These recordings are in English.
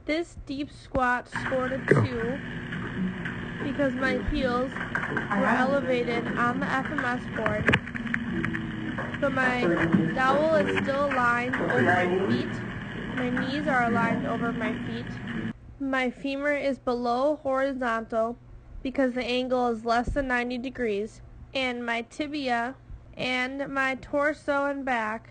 This deep squat scored a 2 because my heels were elevated on the FMS board, but my dowel is still aligned over my feet. My knees are aligned over my feet. My femur is below horizontal because the angle is less than 90 degrees, and my tibia and my torso and back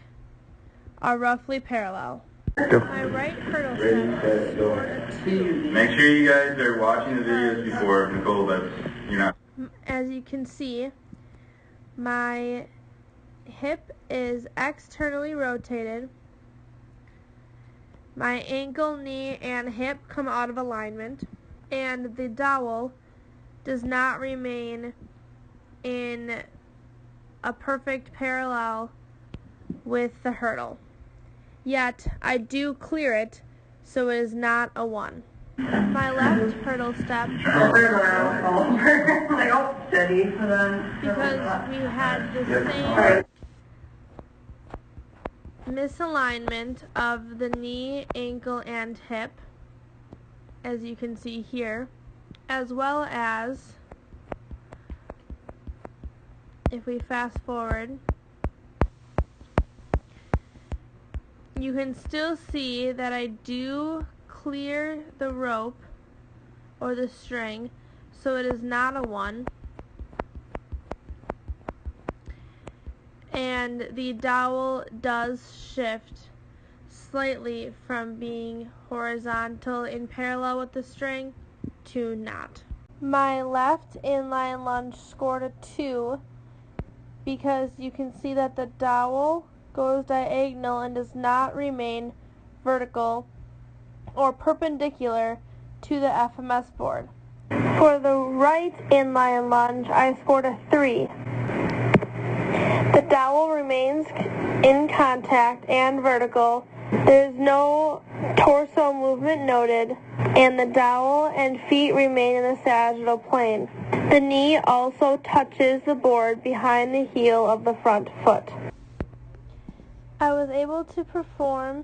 are roughly parallel. My right hurdle step scored a 2. Make sure you guys are watching the videos before, Nicole. As you can see, my hip is externally rotated. My ankle, knee, and hip come out of alignment, and the dowel does not remain in a perfect parallel with the hurdle. Yet, I do clear it, so it is not a 1. My left hurdle step because we had the same misalignment of the knee, ankle, and hip, as you can see here, as well as, if we fast forward, you can still see that I do clear the rope or the string, so it is not a 1. And the dowel does shift slightly from being horizontal in parallel with the string to not. My left inline lunge scored a 2 because you can see that the dowel goes diagonal and does not remain vertical or perpendicular to the FMS board. For the right inline lunge, I scored a 3. The dowel remains in contact and vertical. There is no torso movement noted, and the dowel and feet remain in the sagittal plane. The knee also touches the board behind the heel of the front foot. I was able to perform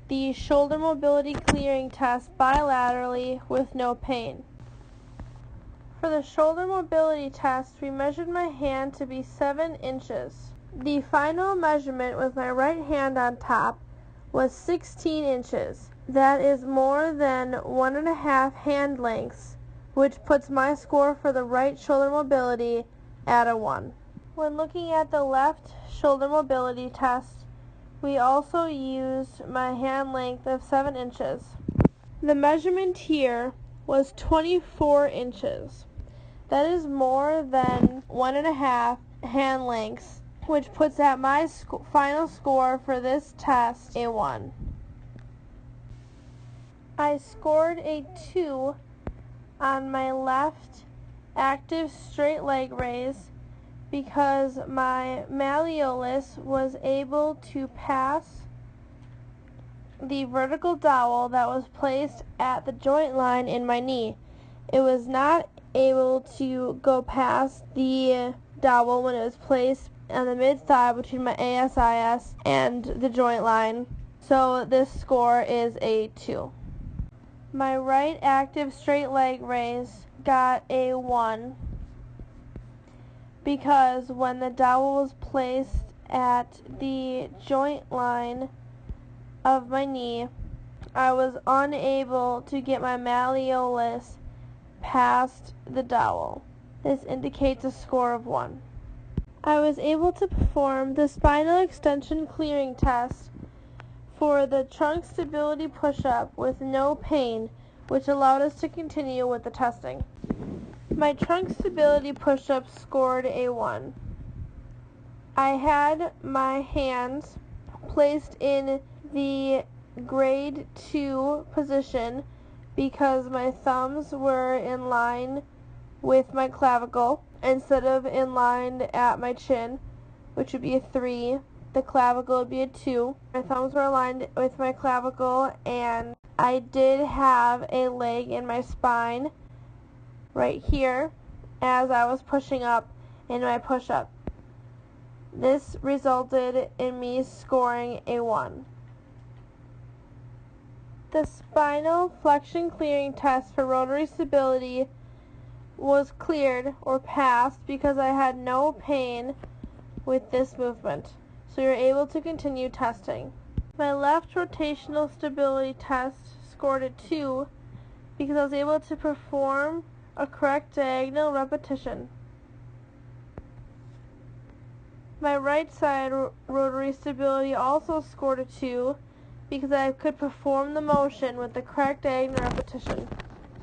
the shoulder mobility clearing test bilaterally with no pain. For the shoulder mobility test, we measured my hand to be 7 inches. The final measurement with my right hand on top was 16 inches. That is more than 1.5 hand lengths, which puts my score for the right shoulder mobility at a 1. When looking at the left shoulder mobility test, we also used my hand length of 7 inches. The measurement here was 24 inches. That is more than 1.5 hand lengths, which puts at my final score for this test a 1. I scored a 2 on my left active straight leg raise because my malleolus was able to pass the vertical dowel that was placed at the joint line in my knee. It was not able to go past the dowel when it was placed on the mid-thigh between my ASIS and the joint line, so this score is a 2. My right active straight leg raise got a 1 because when the dowel was placed at the joint line of my knee, I was unable to get my malleolus past the dowel. This indicates a score of 1. I was able to perform the spinal extension clearing test for the trunk stability push-up with no pain, which allowed us to continue with the testing. My trunk stability push-up scored a 1. I had my hands placed in the grade 2 position because my thumbs were in line with my clavicle instead of in line at my chin, which would be a 3. The clavicle would be a 2. My thumbs were aligned with my clavicle, and I did have a leg in my spine right here as I was pushing up in my push-up. This resulted in me scoring a 1. The spinal flexion clearing test for rotary stability was cleared or passed because I had no pain with this movement, so you're able to continue testing. My left rotational stability test scored a 2 because I was able to perform a correct diagonal repetition. My right side rotary stability also scored a 2 because I could perform the motion with the correct diagonal repetition.